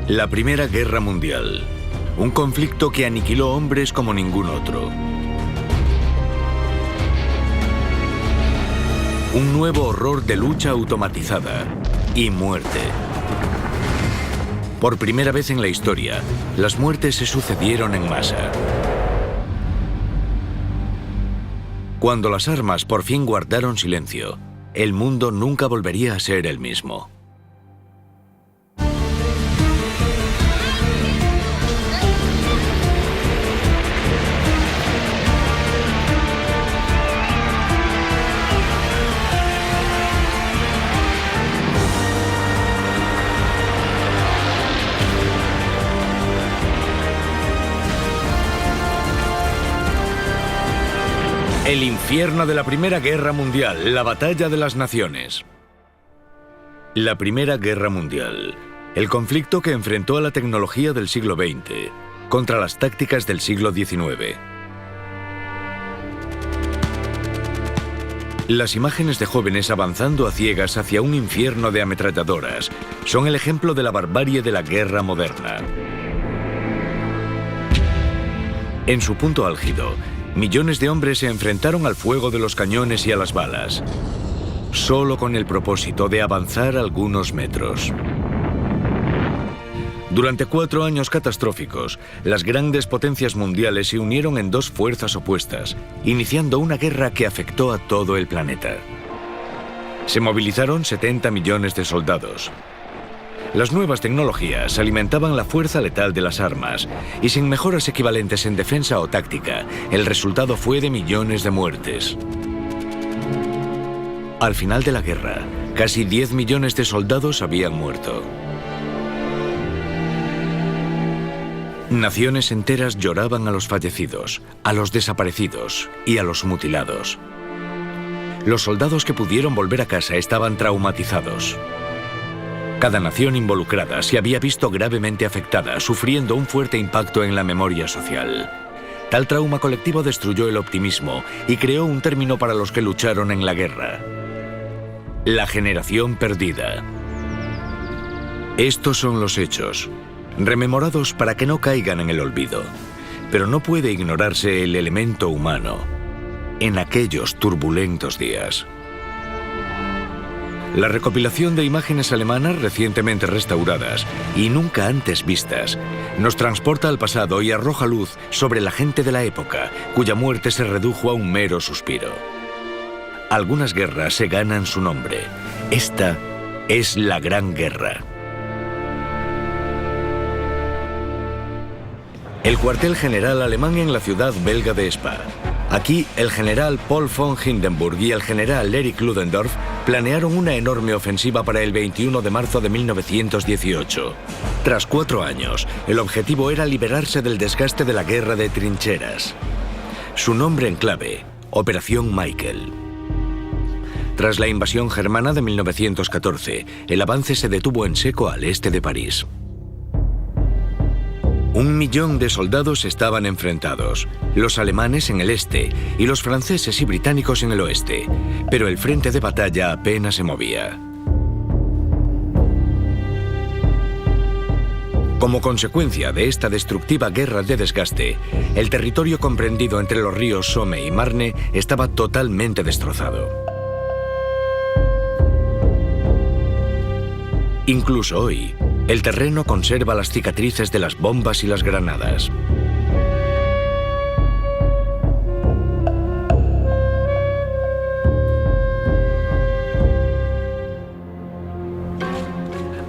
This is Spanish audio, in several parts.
La Primera Guerra Mundial. Un conflicto que aniquiló hombres como ningún otro. Un nuevo horror de lucha automatizada y muerte. Por primera vez en la historia, las muertes se sucedieron en masa. Cuando las armas por fin guardaron silencio, el mundo nunca volvería a ser el mismo. El infierno de la Primera Guerra Mundial, la batalla de las naciones. La Primera Guerra Mundial, el conflicto que enfrentó a la tecnología del siglo XX contra las tácticas del siglo XIX. Las imágenes de jóvenes avanzando a ciegas hacia un infierno de ametralladoras son el ejemplo de la barbarie de la guerra moderna. En su punto álgido, millones de hombres se enfrentaron al fuego de los cañones y a las balas, solo con el propósito de avanzar algunos metros. Durante 4 años catastróficos, las grandes potencias mundiales se unieron en dos fuerzas opuestas, iniciando una guerra que afectó a todo el planeta. Se movilizaron 70 millones de soldados. Las nuevas tecnologías alimentaban la fuerza letal de las armas, y sin mejoras equivalentes en defensa o táctica, el resultado fue de millones de muertes. Al final de la guerra, casi 10 millones de soldados habían muerto. Naciones enteras lloraban a los fallecidos, a los desaparecidos y a los mutilados. Los soldados que pudieron volver a casa estaban traumatizados. Cada nación involucrada se había visto gravemente afectada, sufriendo un fuerte impacto en la memoria social. Tal trauma colectivo destruyó el optimismo y creó un término para los que lucharon en la guerra: la generación perdida. Estos son los hechos, rememorados para que no caigan en el olvido, pero no puede ignorarse el elemento humano en aquellos turbulentos días. La recopilación de imágenes alemanas recientemente restauradas y nunca antes vistas nos transporta al pasado y arroja luz sobre la gente de la época, cuya muerte se redujo a un mero suspiro. Algunas guerras se ganan su nombre. Esta es la Gran Guerra. El cuartel general alemán en la ciudad belga de Spa. Aquí, el general Paul von Hindenburg y el general Erich Ludendorff planearon una enorme ofensiva para el 21 de marzo de 1918. Tras 4 años, el objetivo era liberarse del desgaste de la guerra de trincheras. Su nombre en clave: Operación Michael. Tras la invasión germana de 1914, el avance se detuvo en seco al este de París. 1 millón de soldados estaban enfrentados, los alemanes en el este y los franceses y británicos en el oeste, pero el frente de batalla apenas se movía. Como consecuencia de esta destructiva guerra de desgaste, el territorio comprendido entre los ríos Somme y Marne estaba totalmente destrozado. Incluso hoy, el terreno conserva las cicatrices de las bombas y las granadas.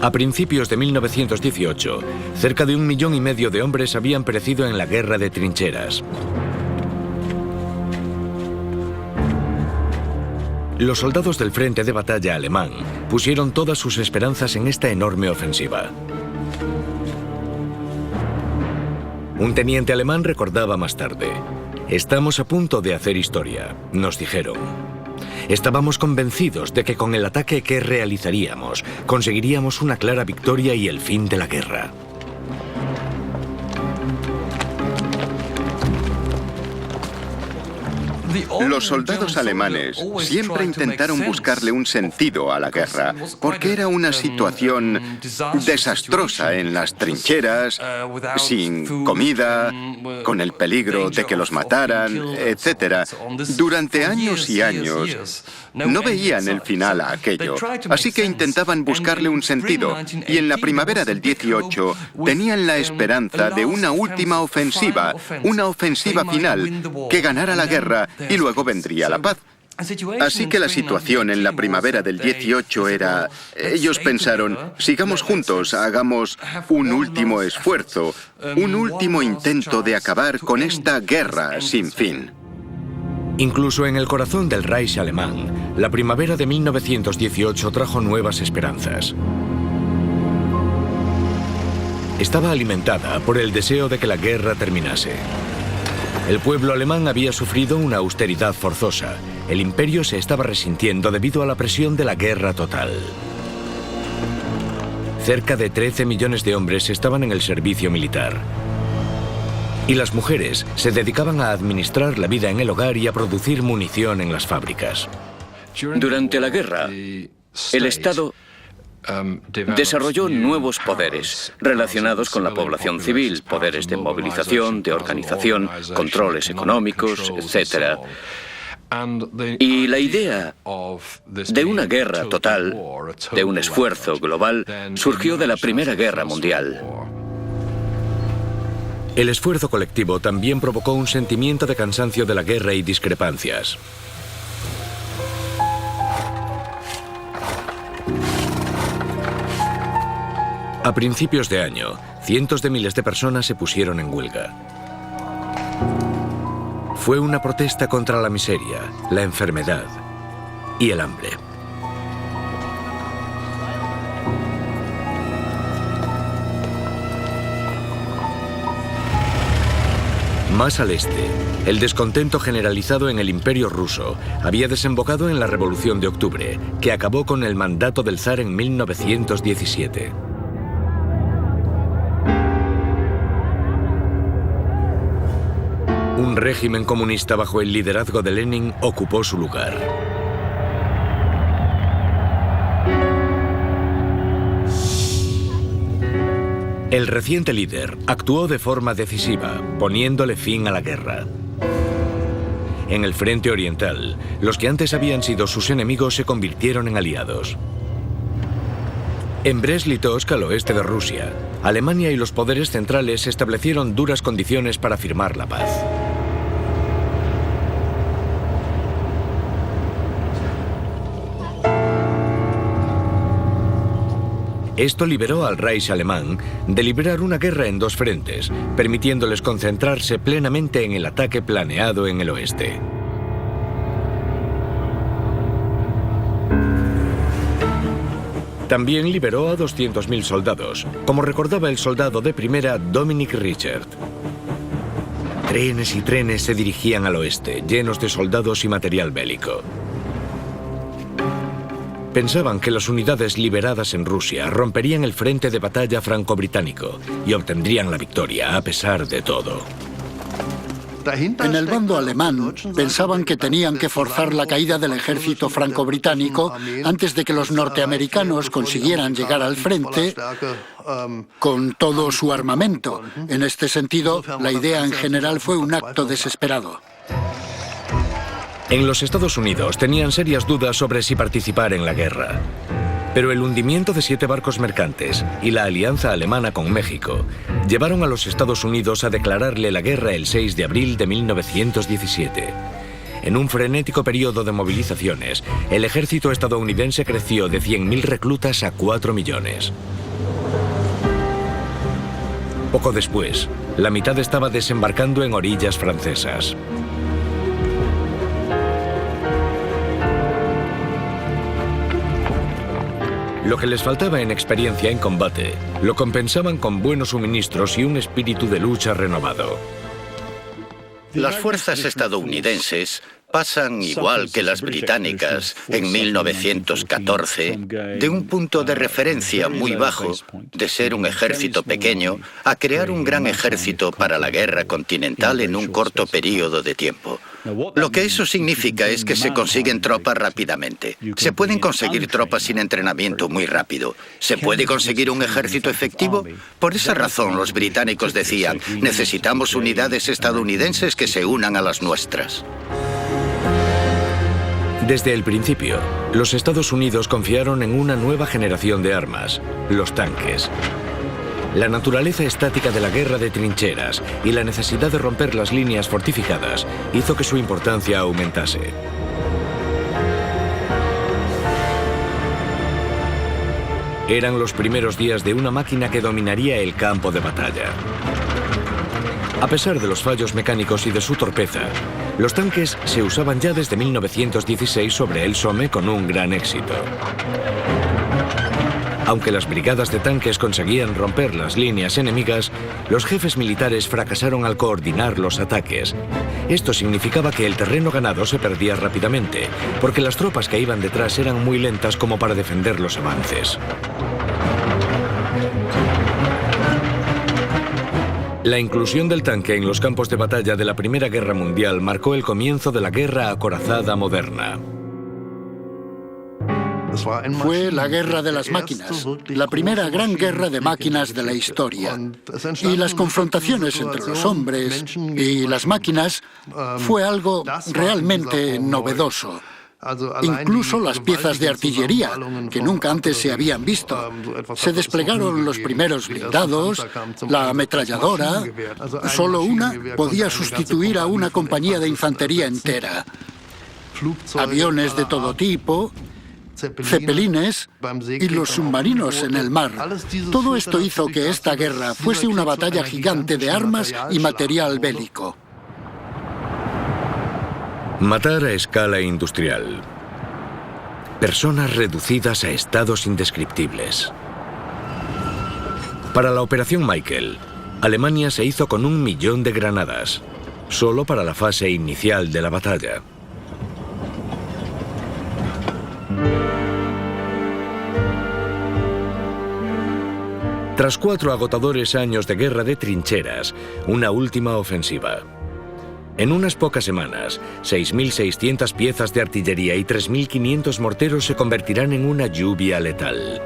A principios de 1918, cerca de 1,5 millones de hombres habían perecido en la guerra de trincheras. Los soldados del frente de batalla alemán pusieron todas sus esperanzas en esta enorme ofensiva. Un teniente alemán recordaba más tarde: «Estamos a punto de hacer historia», nos dijeron. Estábamos convencidos de que con el ataque que realizaríamos conseguiríamos una clara victoria y el fin de la guerra. Los soldados alemanes siempre intentaron buscarle un sentido a la guerra, porque era una situación desastrosa en las trincheras, sin comida, con el peligro de que los mataran, etc. Durante años y años no veían el final a aquello, así que intentaban buscarle un sentido, y en la primavera del 18 tenían la esperanza de una última ofensiva, una ofensiva final, que ganara la guerra y luego vendría la paz. Así que la situación en la primavera del 18 era... Ellos pensaron, sigamos juntos, hagamos un último esfuerzo, un último intento de acabar con esta guerra sin fin. Incluso en el corazón del Reich alemán, la primavera de 1918 trajo nuevas esperanzas. Estaba alimentada por el deseo de que la guerra terminase. El pueblo alemán había sufrido una austeridad forzosa. El imperio se estaba resintiendo debido a la presión de la guerra total. Cerca de 13 millones de hombres estaban en el servicio militar. Y las mujeres se dedicaban a administrar la vida en el hogar y a producir munición en las fábricas. Durante la guerra, el Estado desarrolló nuevos poderes relacionados con la población civil, poderes de movilización, de organización, controles económicos, etc. Y la idea de una guerra total, de un esfuerzo global, surgió de la Primera Guerra Mundial. El esfuerzo colectivo también provocó un sentimiento de cansancio de la guerra y discrepancias. A principios de año, cientos de miles de personas se pusieron en huelga. Fue una protesta contra la miseria, la enfermedad y el hambre. Más al este, el descontento generalizado en el Imperio ruso había desembocado en la Revolución de Octubre, que acabó con el mandato del zar en 1917. Un régimen comunista bajo el liderazgo de Lenin ocupó su lugar. El reciente líder actuó de forma decisiva, poniéndole fin a la guerra. En el frente oriental, los que antes habían sido sus enemigos se convirtieron en aliados. En Brest-Litovsk, al oeste de Rusia, Alemania y los poderes centrales establecieron duras condiciones para firmar la paz. Esto liberó al Reich alemán de librar una guerra en dos frentes, permitiéndoles concentrarse plenamente en el ataque planeado en el oeste. También liberó a 200.000 soldados, como recordaba el soldado de primera Dominic Richard. Trenes y trenes se dirigían al oeste, llenos de soldados y material bélico. Pensaban que las unidades liberadas en Rusia romperían el frente de batalla franco-británico y obtendrían la victoria a pesar de todo. En el bando alemán pensaban que tenían que forzar la caída del ejército franco-británico antes de que los norteamericanos consiguieran llegar al frente con todo su armamento. En este sentido, la idea en general fue un acto desesperado. En los Estados Unidos tenían serias dudas sobre si participar en la guerra. Pero el hundimiento de 7 barcos mercantes y la alianza alemana con México llevaron a los Estados Unidos a declararle la guerra el 6 de abril de 1917. En un frenético periodo de movilizaciones, el ejército estadounidense creció de 100.000 reclutas a 4 millones. Poco después, la mitad estaba desembarcando en orillas francesas. Lo que les faltaba en experiencia en combate, lo compensaban con buenos suministros y un espíritu de lucha renovado. Las fuerzas estadounidenses pasan, igual que las británicas en 1914, de un punto de referencia muy bajo, de ser un ejército pequeño, a crear un gran ejército para la guerra continental en un corto periodo de tiempo. Lo que eso significa es que se consiguen tropas rápidamente. Se pueden conseguir tropas sin entrenamiento muy rápido. ¿Se puede conseguir un ejército efectivo? Por esa razón los británicos decían, necesitamos unidades estadounidenses que se unan a las nuestras. Desde el principio, los Estados Unidos confiaron en una nueva generación de armas, los tanques. La naturaleza estática de la guerra de trincheras y la necesidad de romper las líneas fortificadas hizo que su importancia aumentase. Eran los primeros días de una máquina que dominaría el campo de batalla. A pesar de los fallos mecánicos y de su torpeza, los tanques se usaban ya desde 1916 sobre el Somme con un gran éxito. Aunque las brigadas de tanques conseguían romper las líneas enemigas, los jefes militares fracasaron al coordinar los ataques. Esto significaba que el terreno ganado se perdía rápidamente, porque las tropas que iban detrás eran muy lentas como para defender los avances. La inclusión del tanque en los campos de batalla de la Primera Guerra Mundial marcó el comienzo de la guerra acorazada moderna. Fue la guerra de las máquinas, la primera gran guerra de máquinas de la historia. Y las confrontaciones entre los hombres y las máquinas fue algo realmente novedoso. Incluso las piezas de artillería, que nunca antes se habían visto. Se desplegaron los primeros blindados, la ametralladora. Solo una podía sustituir a una compañía de infantería entera. Aviones de todo tipo, cepelines y los submarinos en el mar. Todo esto hizo que esta guerra fuese una batalla gigante de armas y material bélico. Matar a escala industrial. Personas reducidas a estados indescriptibles. Para la Operación Michael, Alemania se hizo con 1 millón de granadas, solo para la fase inicial de la batalla. Tras 4 agotadores años de guerra de trincheras, una última ofensiva. En unas pocas semanas, 6.600 piezas de artillería y 3.500 morteros se convertirán en una lluvia letal.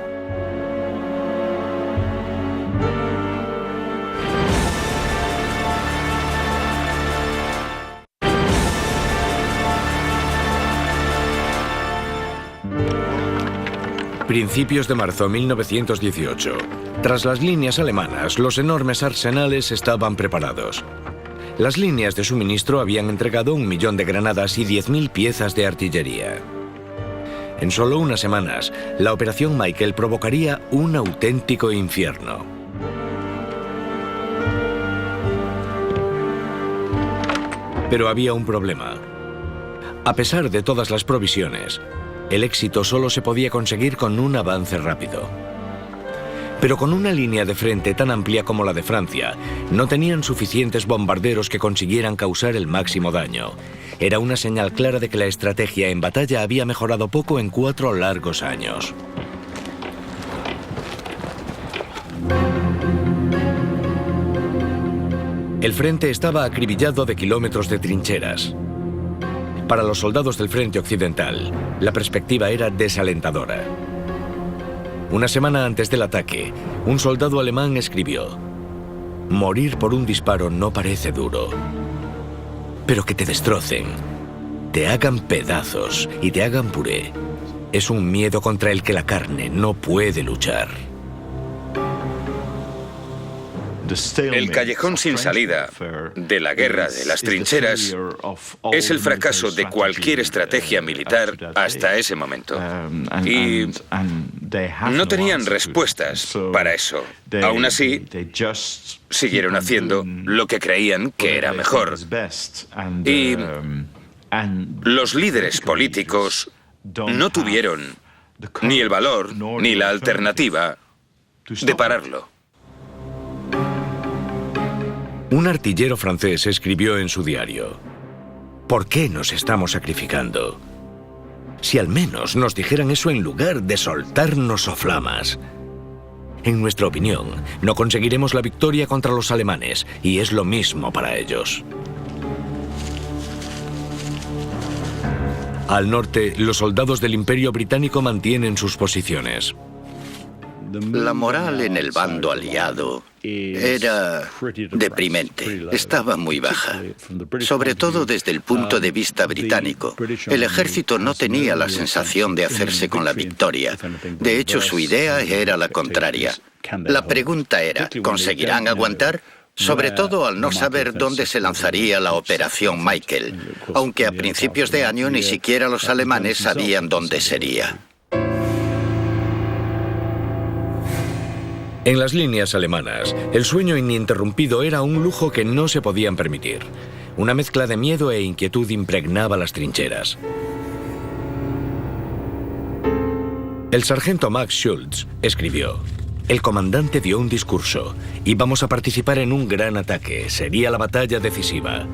Principios de marzo de 1918. Tras las líneas alemanas, los enormes arsenales estaban preparados. Las líneas de suministro habían entregado 1 millón de granadas y 10.000 piezas de artillería. En solo unas semanas, la Operación Michael provocaría un auténtico infierno. Pero había un problema. A pesar de todas las provisiones, el éxito solo se podía conseguir con un avance rápido. Pero con una línea de frente tan amplia como la de Francia, no tenían suficientes bombarderos que consiguieran causar el máximo daño. Era una señal clara de que la estrategia en batalla había mejorado poco en 4 largos años. El frente estaba acribillado de kilómetros de trincheras. Para los soldados del frente occidental, la perspectiva era desalentadora. Una semana antes del ataque, un soldado alemán escribió: «Morir por un disparo no parece duro, pero que te destrocen, te hagan pedazos y te hagan puré, es un miedo contra el que la carne no puede luchar». El callejón sin salida de la guerra de las trincheras es el fracaso de cualquier estrategia militar hasta ese momento. Y no tenían respuestas para eso. Aún así, siguieron haciendo lo que creían que era mejor. Y los líderes políticos no tuvieron ni el valor ni la alternativa de pararlo. Un artillero francés escribió en su diario: ¿Por qué nos estamos sacrificando? Si al menos nos dijeran eso en lugar de soltarnos soflamas. En nuestra opinión, no conseguiremos la victoria contra los alemanes, y es lo mismo para ellos. Al norte, los soldados del Imperio Británico mantienen sus posiciones. La moral en el bando aliado era deprimente, estaba muy baja, sobre todo desde el punto de vista británico. El ejército no tenía la sensación de hacerse con la victoria. De hecho, su idea era la contraria. La pregunta era, ¿conseguirán aguantar? Sobre todo al no saber dónde se lanzaría la Operación Michael, aunque a principios de año ni siquiera los alemanes sabían dónde sería. En las líneas alemanas, el sueño ininterrumpido era un lujo que no se podían permitir. Una mezcla de miedo e inquietud impregnaba las trincheras. El sargento Max Schultz escribió: el comandante dio un discurso. Íbamos a participar en un gran ataque. Sería la batalla decisiva.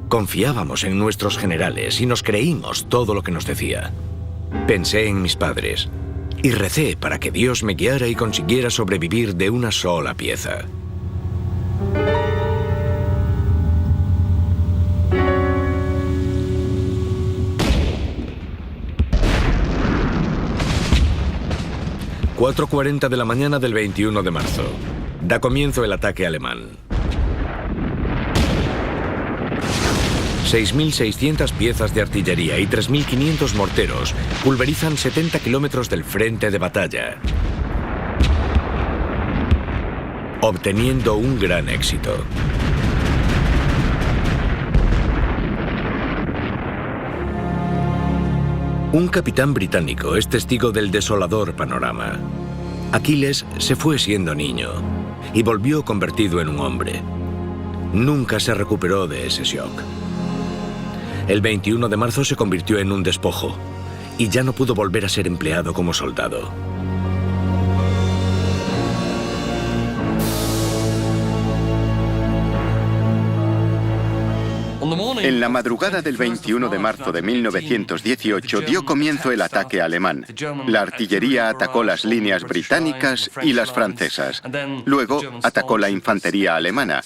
Confiábamos en nuestros generales y nos creímos todo lo que nos decía. Pensé en mis padres y recé para que Dios me guiara y consiguiera sobrevivir de una sola pieza. ...4:40 de la mañana del 21 de marzo. Da comienzo el ataque alemán. 6.600 piezas de artillería y 3.500 morteros pulverizan 70 kilómetros del frente de batalla, obteniendo un gran éxito. Un capitán británico es testigo del desolador panorama. Aquiles se fue siendo niño y volvió convertido en un hombre. Nunca se recuperó de ese shock. El 21 de marzo se convirtió en un despojo y ya no pudo volver a ser empleado como soldado. En la madrugada del 21 de marzo de 1918 dio comienzo el ataque alemán. La artillería atacó las líneas británicas y las francesas. Luego atacó la infantería alemana.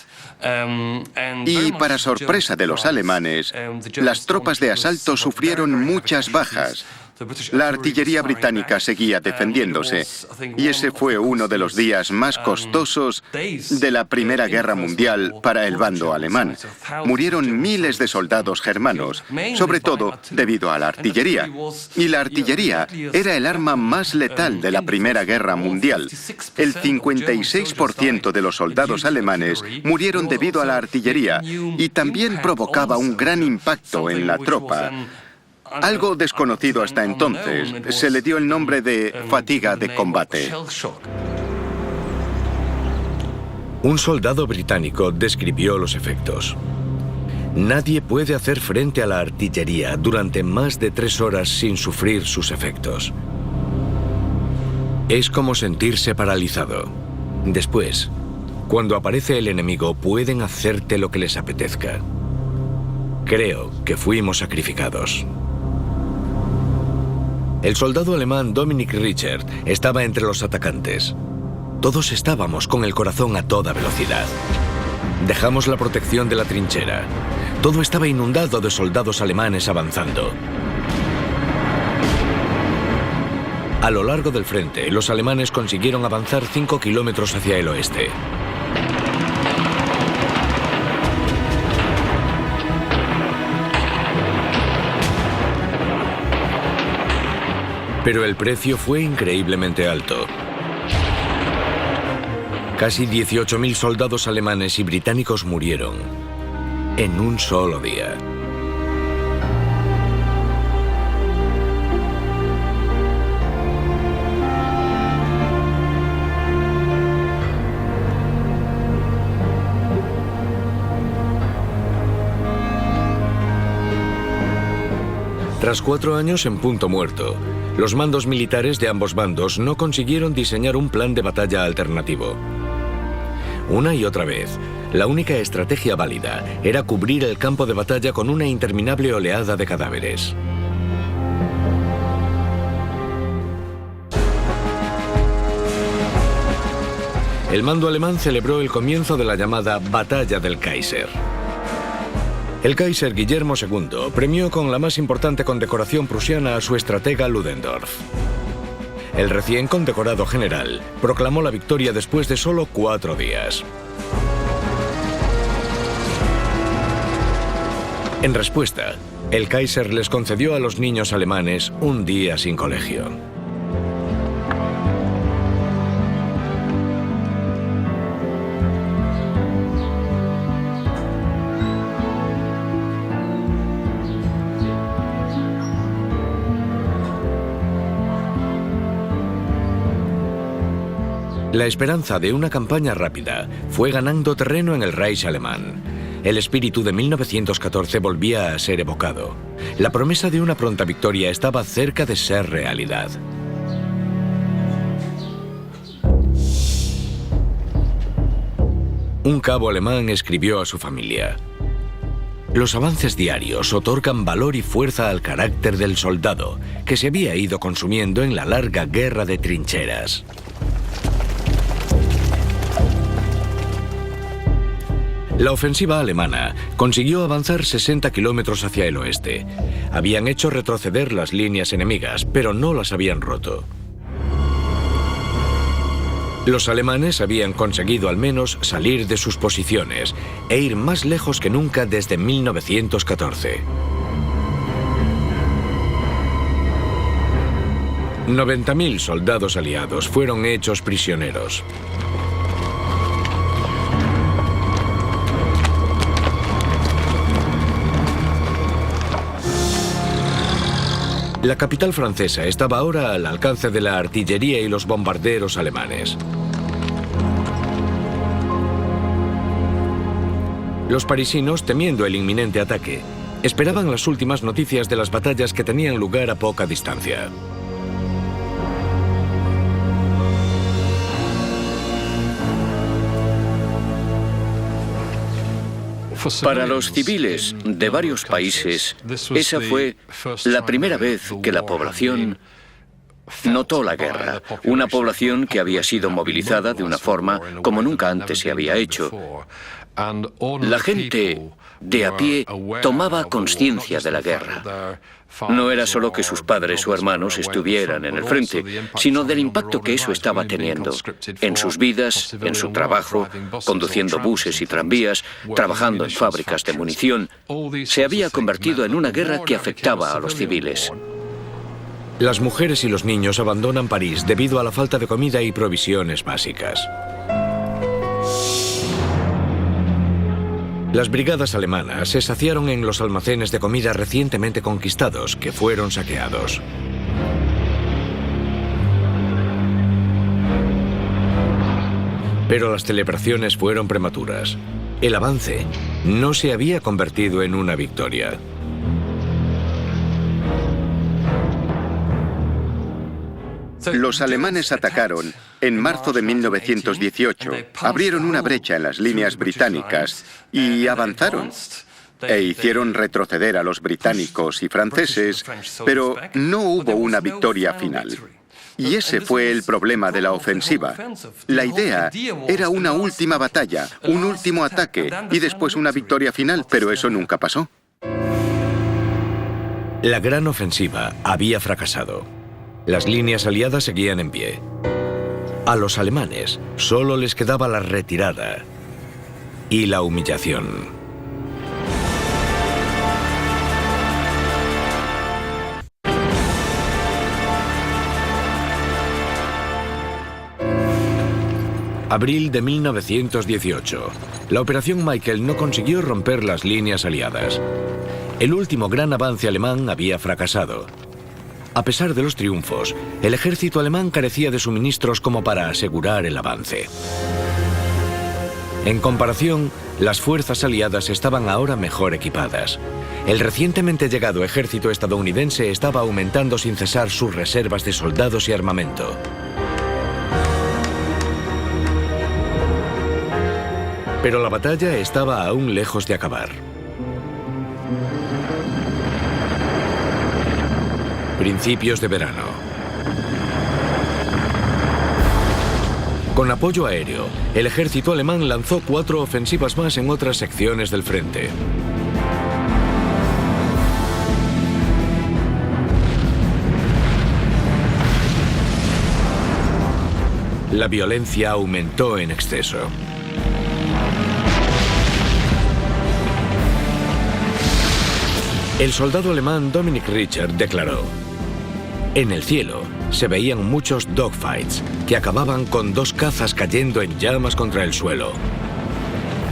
Y para sorpresa de los alemanes, las tropas de asalto sufrieron muchas bajas. La artillería británica seguía defendiéndose, y ese fue uno de los días más costosos de la Primera Guerra Mundial para el bando alemán. Murieron miles de soldados germanos, sobre todo debido a la artillería. Y la artillería era el arma más letal de la Primera Guerra Mundial. El 56% de los soldados alemanes murieron debido a la artillería, y también provocaba un gran impacto en la tropa. Algo desconocido hasta entonces, se le dio el nombre de fatiga de combate. Un soldado británico describió los efectos. Nadie puede hacer frente a la artillería durante más de 3 horas sin sufrir sus efectos. Es como sentirse paralizado. Después, cuando aparece el enemigo, pueden hacerte lo que les apetezca. Creo que fuimos sacrificados. El soldado alemán Dominic Richard estaba entre los atacantes. Todos estábamos con el corazón a toda velocidad. Dejamos la protección de la trinchera. Todo estaba inundado de soldados alemanes avanzando. A lo largo del frente, los alemanes consiguieron avanzar 5 kilómetros hacia el oeste. Pero el precio fue increíblemente alto. Casi 18.000 soldados alemanes y británicos murieron en un solo día. Tras 4 años en punto muerto, los mandos militares de ambos bandos no consiguieron diseñar un plan de batalla alternativo. Una y otra vez, La única estrategia válida era cubrir el campo de batalla con una interminable oleada de cadáveres. El mando alemán celebró el comienzo de la llamada Batalla del Kaiser. El Kaiser Guillermo II premió con la más importante condecoración prusiana a su estratega Ludendorff. El recién condecorado general proclamó la victoria después de solo 4 días. En respuesta, el Kaiser les concedió a los niños alemanes un día sin colegio. La esperanza de una campaña rápida fue ganando terreno en el Reich alemán. El espíritu de 1914 volvía a ser evocado. La promesa de una pronta victoria estaba cerca de ser realidad. Un cabo alemán escribió a su familia: "Los avances diarios otorgan valor y fuerza al carácter del soldado, que se había ido consumiendo en la larga guerra de trincheras". La ofensiva alemana consiguió avanzar 60 kilómetros hacia el oeste. Habían hecho retroceder las líneas enemigas, pero no las habían roto. Los alemanes habían conseguido al menos salir de sus posiciones e ir más lejos que nunca desde 1914. 90.000 soldados aliados fueron hechos prisioneros. La capital francesa estaba ahora al alcance de la artillería y los bombarderos alemanes. Los parisinos, temiendo el inminente ataque, esperaban las últimas noticias de las batallas que tenían lugar a poca distancia. Para los civiles de varios países, esa fue la primera vez que la población notó la guerra, una población que había sido movilizada de una forma como nunca antes se había hecho. La gente de a pie tomaba conciencia de la guerra. No era solo que sus padres o hermanos estuvieran en el frente, sino del impacto que eso estaba teniendo en sus vidas, en su trabajo, conduciendo buses y tranvías, trabajando en fábricas de munición. Se había convertido en una guerra que afectaba a los civiles. Las mujeres y los niños abandonan París debido a la falta de comida y provisiones básicas. Las brigadas alemanas se saciaron en los almacenes de comida recientemente conquistados, que fueron saqueados. Pero las celebraciones fueron prematuras. El avance no se había convertido en una victoria. Los alemanes atacaron en marzo de 1918, abrieron una brecha en las líneas británicas y avanzaron. E hicieron retroceder a los británicos y franceses, pero no hubo una victoria final. Y ese fue el problema de la ofensiva. La idea era una última batalla, un último ataque y después una victoria final, pero eso nunca pasó. La gran ofensiva había fracasado. Las líneas aliadas seguían en pie. A los alemanes solo les quedaba la retirada y la humillación. Abril de 1918. La Operación Michael no consiguió romper las líneas aliadas. El último gran avance alemán había fracasado. A pesar de los triunfos, el ejército alemán carecía de suministros como para asegurar el avance. En comparación, las fuerzas aliadas estaban ahora mejor equipadas. El recientemente llegado ejército estadounidense estaba aumentando sin cesar sus reservas de soldados y armamento. Pero la batalla estaba aún lejos de acabar. Principios de verano. Con apoyo aéreo, el ejército alemán lanzó 4 ofensivas más en otras secciones del frente. La violencia aumentó en exceso. El soldado alemán Dominic Richard declaró: en el cielo se veían muchos dogfights que acababan con 2 cazas cayendo en llamas contra el suelo.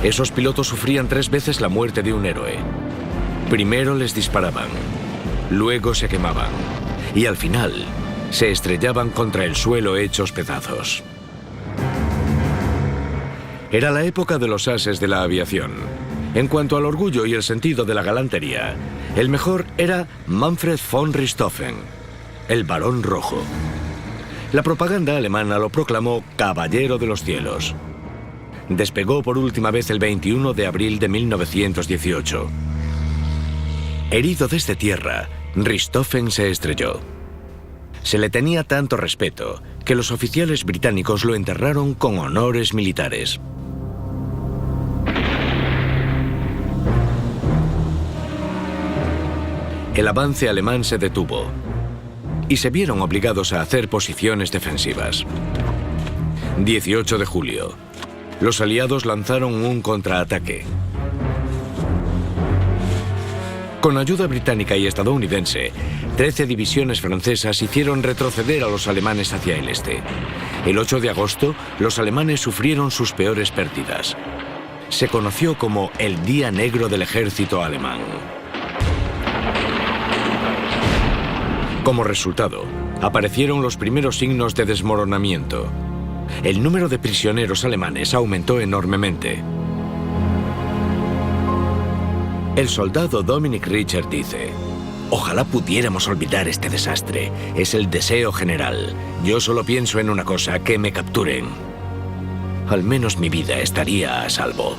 Esos pilotos sufrían 3 veces la muerte de un héroe. Primero les disparaban, luego se quemaban y al final se estrellaban contra el suelo hechos pedazos. Era la época de los ases de la aviación. En cuanto al orgullo y el sentido de la galantería, el mejor era Manfred von Richthofen, el Barón Rojo. La propaganda alemana lo proclamó Caballero de los Cielos. Despegó por última vez el 21 de abril de 1918. Herido desde tierra, Richthofen se estrelló. Se le tenía tanto respeto que los oficiales británicos lo enterraron con honores militares. El avance alemán se detuvo y se vieron obligados a hacer posiciones defensivas. 18 de julio. Los aliados lanzaron un contraataque. Con ayuda británica y estadounidense, 13 divisiones francesas hicieron retroceder a los alemanes hacia el este. El 8 de agosto, los alemanes sufrieron sus peores pérdidas. Se conoció como el Día Negro del Ejército Alemán. Como resultado, aparecieron los primeros signos de desmoronamiento. El número de prisioneros alemanes aumentó enormemente. El soldado Dominic Richard dice: ojalá pudiéramos olvidar este desastre. Es el deseo general. Yo solo pienso en una cosa, que me capturen. Al menos mi vida estaría a salvo.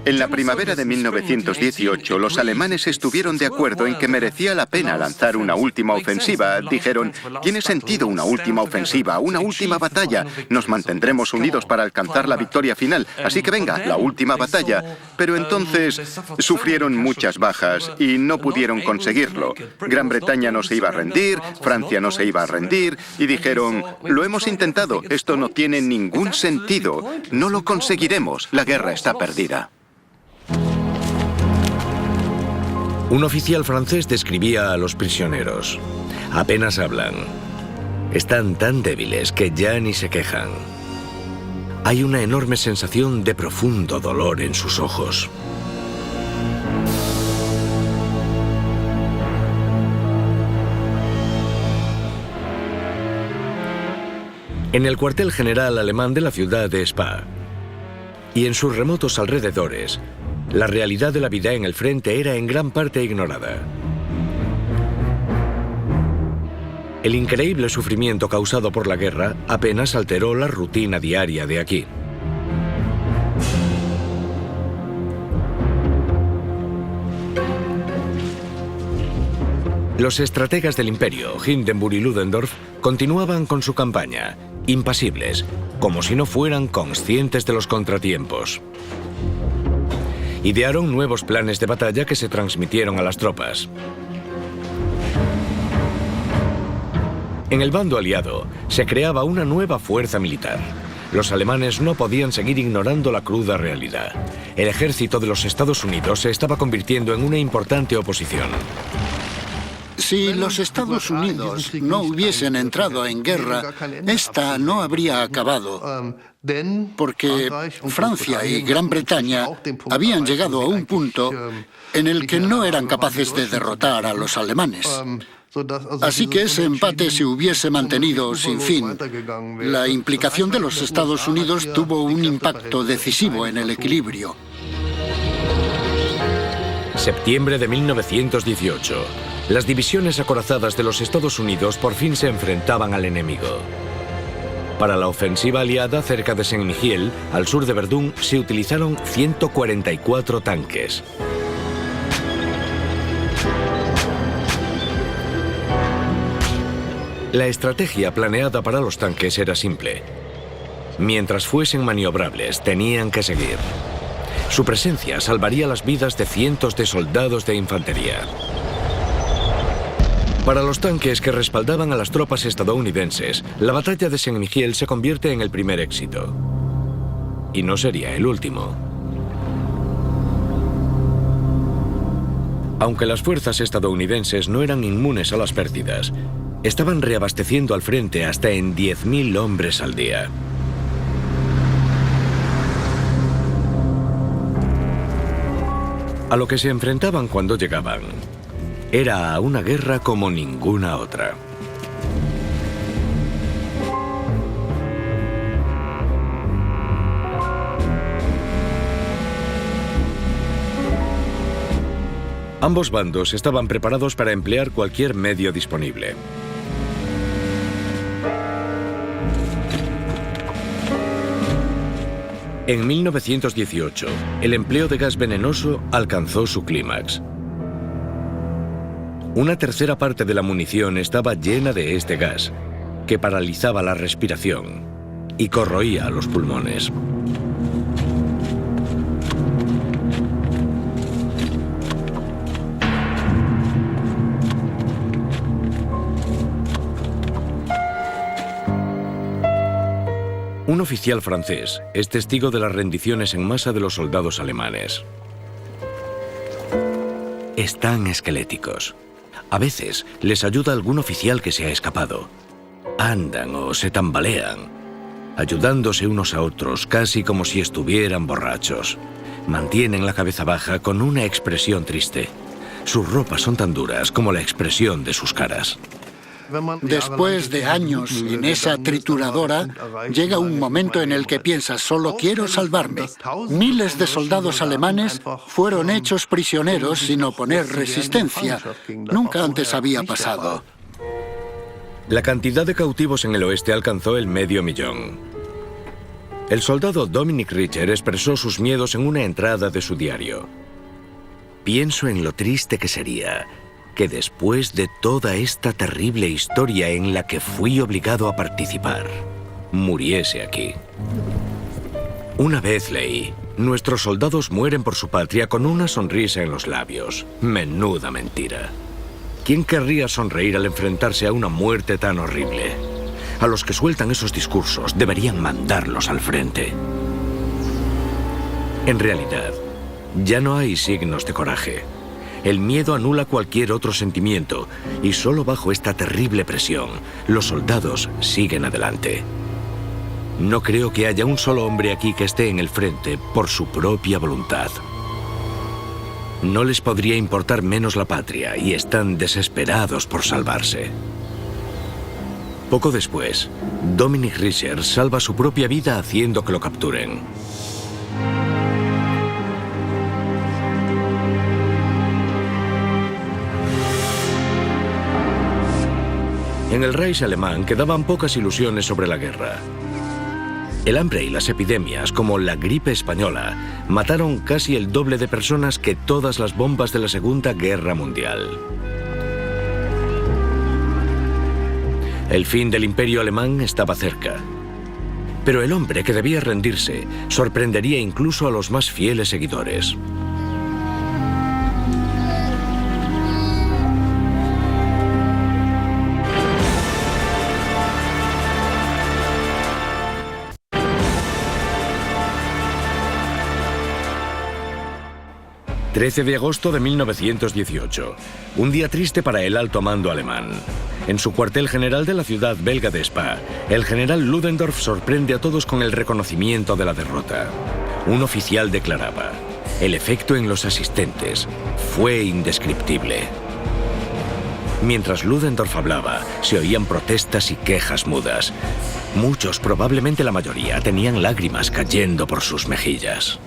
En la primavera de 1918, los alemanes estuvieron de acuerdo en que merecía la pena lanzar una última ofensiva. Dijeron: ¿tiene sentido una última ofensiva, una última batalla? Nos mantendremos unidos para alcanzar la victoria final. Así que venga, la última batalla. Pero entonces sufrieron muchas bajas y no pudieron conseguirlo. Gran Bretaña no se iba a rendir, Francia no se iba a rendir, y dijeron: lo hemos intentado, esto no tiene ningún sentido. No lo conseguiremos, la guerra está perdida. Un oficial francés describía a los prisioneros: apenas hablan. Están tan débiles que ya ni se quejan. Hay una enorme sensación de profundo dolor en sus ojos. En el cuartel general alemán de la ciudad de Spa y en sus remotos alrededores, la realidad de la vida en el frente era en gran parte ignorada. El increíble sufrimiento causado por la guerra apenas alteró la rutina diaria de aquí. Los estrategas del imperio, Hindenburg y Ludendorff, continuaban con su campaña, impasibles, como si no fueran conscientes de los contratiempos. Idearon nuevos planes de batalla que se transmitieron a las tropas. En el bando aliado se creaba una nueva fuerza militar. Los alemanes no podían seguir ignorando la cruda realidad. El ejército de los Estados Unidos se estaba convirtiendo en una importante oposición. Si los Estados Unidos no hubiesen entrado en guerra, esta no habría acabado, porque Francia y Gran Bretaña habían llegado a un punto en el que no eran capaces de derrotar a los alemanes. Así que ese empate se hubiese mantenido sin fin. La implicación de los Estados Unidos tuvo un impacto decisivo en el equilibrio. Septiembre de 1918. Las divisiones acorazadas de los Estados Unidos por fin se enfrentaban al enemigo. Para la ofensiva aliada cerca de Saint-Mihiel, al sur de Verdún, se utilizaron 144 tanques. La estrategia planeada para los tanques era simple. Mientras fuesen maniobrables, tenían que seguir. Su presencia salvaría las vidas de cientos de soldados de infantería. Para los tanques que respaldaban a las tropas estadounidenses, la batalla de Saint-Mihiel se convierte en el primer éxito. Y no sería el último. Aunque las fuerzas estadounidenses no eran inmunes a las pérdidas, estaban reabasteciendo al frente hasta en 10.000 hombres al día. A lo que se enfrentaban cuando llegaban era a una guerra como ninguna otra. Ambos bandos estaban preparados para emplear cualquier medio disponible. En 1918, el empleo de gas venenoso alcanzó su clímax. Una tercera parte de la munición estaba llena de este gas, que paralizaba la respiración y corroía los pulmones. Un oficial francés es testigo de las rendiciones en masa de los soldados alemanes. Están esqueléticos. A veces les ayuda algún oficial que se ha escapado. Andan o se tambalean, ayudándose unos a otros casi como si estuvieran borrachos. Mantienen la cabeza baja con una expresión triste. Sus ropas son tan duras como la expresión de sus caras. Después de años en esa trituradora, llega un momento en el que piensas, solo quiero salvarme. Miles de soldados alemanes fueron hechos prisioneros sin oponer resistencia. Nunca antes había pasado. La cantidad de cautivos en el oeste alcanzó el 500.000. El soldado Dominic Richer expresó sus miedos en una entrada de su diario. Pienso en lo triste que sería que después de toda esta terrible historia en la que fui obligado a participar, muriese aquí. Una vez leí, nuestros soldados mueren por su patria con una sonrisa en los labios. Menuda mentira. ¿Quién querría sonreír al enfrentarse a una muerte tan horrible? A los que sueltan esos discursos deberían mandarlos al frente. En realidad, ya no hay signos de coraje. El miedo anula cualquier otro sentimiento y solo bajo esta terrible presión, los soldados siguen adelante. No creo que haya un solo hombre aquí que esté en el frente por su propia voluntad. No les podría importar menos la patria y están desesperados por salvarse. Poco después, Dominic Richer salva su propia vida haciendo que lo capturen. En el Reich alemán quedaban pocas ilusiones sobre la guerra. El hambre y las epidemias, como la gripe española, mataron casi el doble de personas que todas las bombas de la Segunda Guerra Mundial. El fin del Imperio alemán estaba cerca. Pero el hombre que debía rendirse sorprendería incluso a los más fieles seguidores. ...13 de agosto de 1918... un día triste para el alto mando alemán. En su cuartel general de la ciudad belga de Spa, el general Ludendorff sorprende a todos con el reconocimiento de la derrota. Un oficial declaraba: el efecto en los asistentes fue indescriptible. Mientras Ludendorff hablaba, se oían protestas y quejas mudas. Muchos, probablemente la mayoría, tenían lágrimas cayendo por sus mejillas.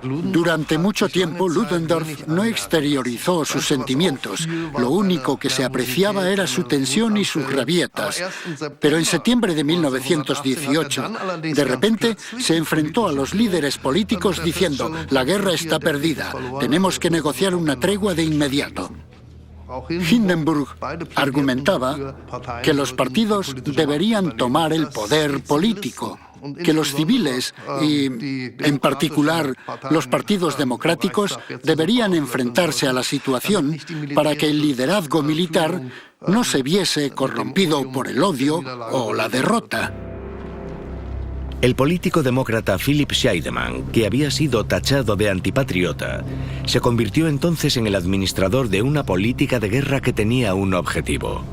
Durante mucho tiempo, Ludendorff no exteriorizó sus sentimientos. Lo único que se apreciaba era su tensión y sus rabietas. Pero en septiembre de 1918, de repente, se enfrentó a los líderes políticos diciendo: la guerra está perdida, tenemos que negociar una tregua de inmediato. Hindenburg argumentaba que los partidos deberían tomar el poder político, que los civiles y, en particular, los partidos democráticos deberían enfrentarse a la situación para que el liderazgo militar no se viese corrompido por el odio o la derrota. El político demócrata Philipp Scheidemann, que había sido tachado de antipatriota, se convirtió entonces en el administrador de una política de guerra que tenía un objetivo: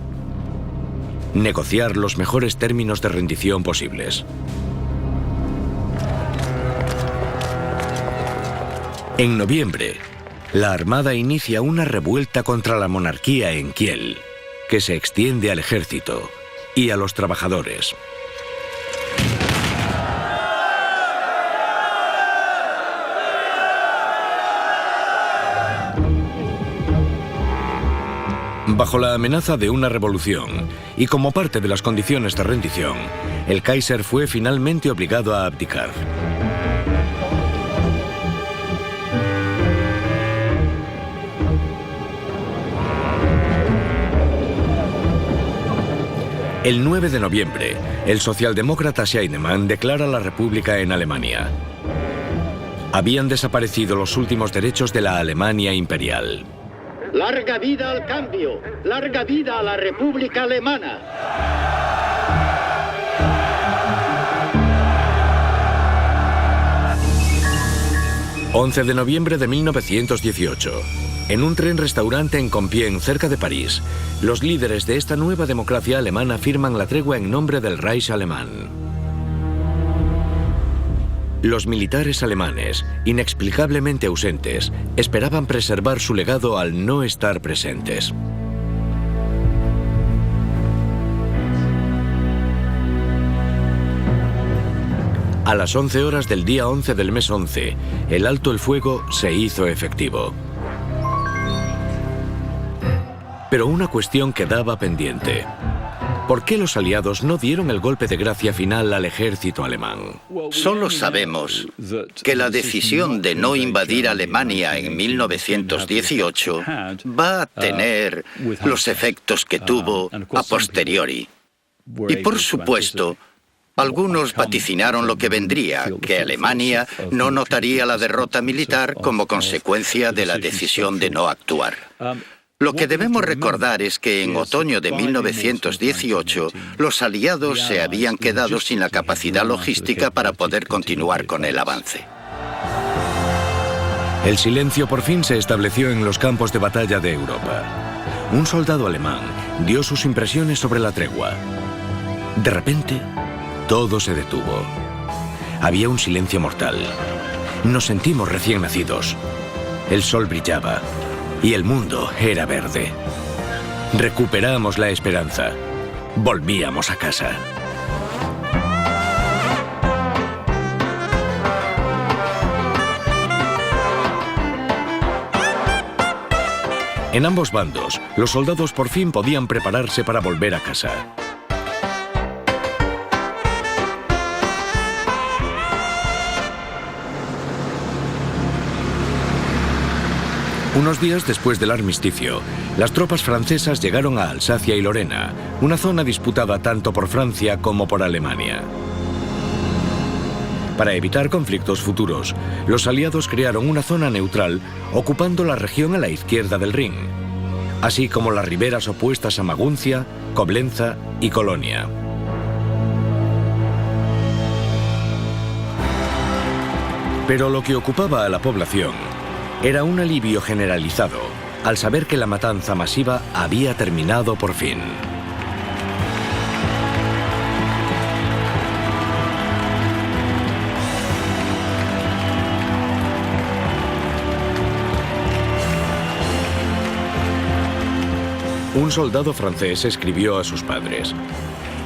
negociar los mejores términos de rendición posibles. En noviembre, la Armada inicia una revuelta contra la monarquía en Kiel, que se extiende al ejército y a los trabajadores. Bajo la amenaza de una revolución y como parte de las condiciones de rendición, el Kaiser fue finalmente obligado a abdicar. El 9 de noviembre, el socialdemócrata Scheidemann declara la República en Alemania. Habían desaparecido los últimos derechos de la Alemania imperial. ¡Larga vida al cambio! ¡Larga vida a la República Alemana! 11 de noviembre de 1918. En un tren-restaurante en Compiègne, cerca de París, los líderes de esta nueva democracia alemana firman la tregua en nombre del Reich alemán. Los militares alemanes, inexplicablemente ausentes, esperaban preservar su legado al no estar presentes. A las 11 horas del día 11 del mes 11, el alto el fuego se hizo efectivo. Pero una cuestión quedaba pendiente. ¿Por qué los aliados no dieron el golpe de gracia final al ejército alemán? Solo sabemos que la decisión de no invadir Alemania en 1918 va a tener los efectos que tuvo a posteriori. Y por supuesto, algunos vaticinaron lo que vendría, que Alemania no notaría la derrota militar como consecuencia de la decisión de no actuar. Lo que debemos recordar es que en otoño de 1918 los aliados se habían quedado sin la capacidad logística para poder continuar con el avance. El silencio por fin se estableció en los campos de batalla de Europa. Un soldado alemán dio sus impresiones sobre la tregua. De repente, todo se detuvo. Había un silencio mortal. Nos sentimos recién nacidos. El sol brillaba. Y el mundo era verde. Recuperamos la esperanza. Volvíamos a casa. En ambos bandos, los soldados por fin podían prepararse para volver a casa. Unos días después del armisticio, las tropas francesas llegaron a Alsacia y Lorena, una zona disputada tanto por Francia como por Alemania. Para evitar conflictos futuros, los aliados crearon una zona neutral ocupando la región a la izquierda del Rin, así como las riberas opuestas a Maguncia, Coblenza y Colonia. Pero lo que ocupaba a la población era un alivio generalizado al saber que la matanza masiva había terminado por fin. Un soldado francés escribió a sus padres: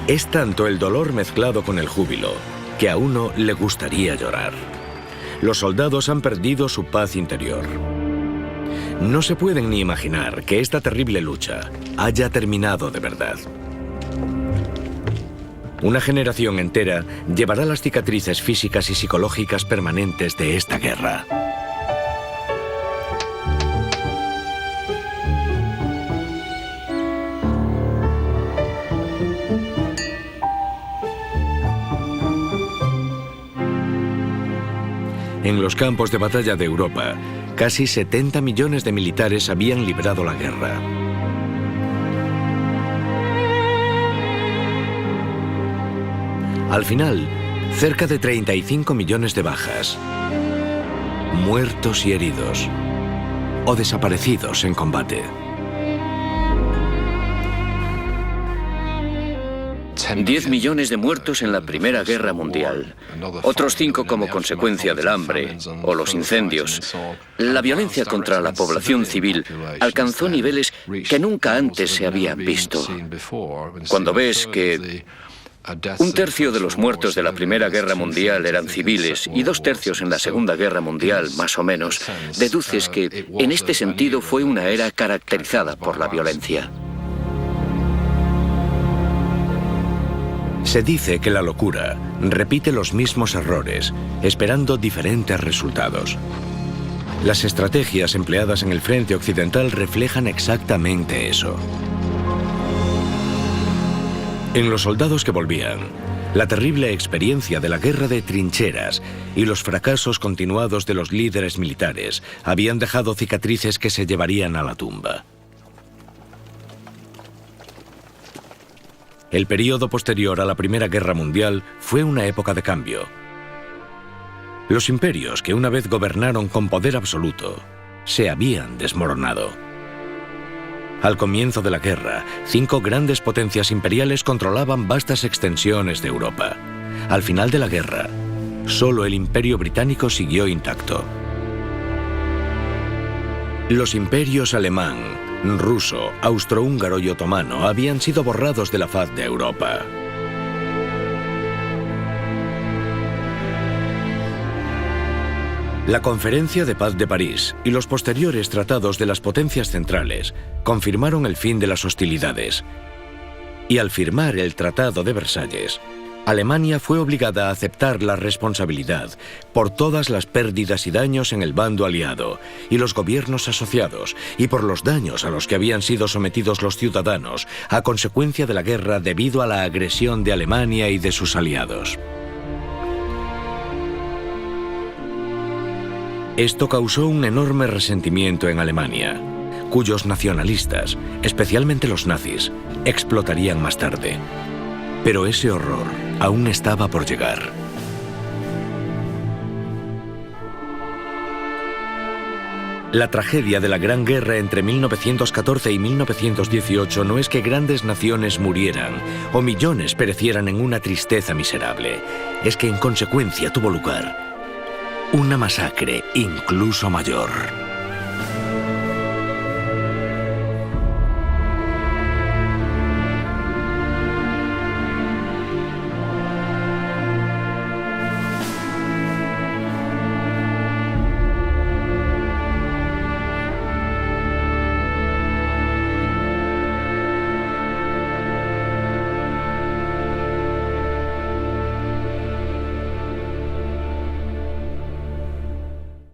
«Es tanto el dolor mezclado con el júbilo que a uno le gustaría llorar. los soldados han perdido su paz interior. No se pueden ni imaginar que esta terrible lucha haya terminado de verdad. Una generación entera llevará las cicatrices físicas y psicológicas permanentes de esta guerra. En los campos de batalla de Europa, casi 70 millones de militares habían librado la guerra. Al final, cerca de 35 millones de bajas, muertos y heridos, o desaparecidos en combate. 10 millones de muertos en la Primera Guerra Mundial, otros 5 como consecuencia del hambre o los incendios. La violencia contra la población civil alcanzó niveles que nunca antes se habían visto. Cuando ves que 1/3 de los muertos de la Primera Guerra Mundial eran civiles y 2/3 en la Segunda Guerra Mundial, más o menos, deduces que, en este sentido, fue una era caracterizada por la violencia. Se dice que la locura repite los mismos errores, esperando diferentes resultados. Las estrategias empleadas en el frente occidental reflejan exactamente eso. En los soldados que volvían, la terrible experiencia de la guerra de trincheras y los fracasos continuados de los líderes militares habían dejado cicatrices que se llevarían a la tumba. El período posterior a la Primera Guerra Mundial fue una época de cambio. Los imperios que una vez gobernaron con poder absoluto se habían desmoronado. Al comienzo de la guerra, 5 grandes potencias imperiales controlaban vastas extensiones de Europa. Al final de la guerra, solo el Imperio Británico siguió intacto. Los imperios alemán, ruso, austrohúngaro y otomano habían sido borrados de la faz de Europa. La Conferencia de Paz de París y los posteriores tratados de las potencias centrales confirmaron el fin de las hostilidades. Y al firmar el Tratado de Versalles, Alemania fue obligada a aceptar la responsabilidad por todas las pérdidas y daños en el bando aliado y los gobiernos asociados, y por los daños a los que habían sido sometidos los ciudadanos a consecuencia de la guerra debido a la agresión de Alemania y de sus aliados. Esto causó un enorme resentimiento en Alemania, cuyos nacionalistas, especialmente los nazis, explotarían más tarde. Pero ese horror aún estaba por llegar. La tragedia de la Gran Guerra entre 1914 y 1918 no es que grandes naciones murieran o millones perecieran en una tristeza miserable. Es que en consecuencia tuvo lugar una masacre incluso mayor.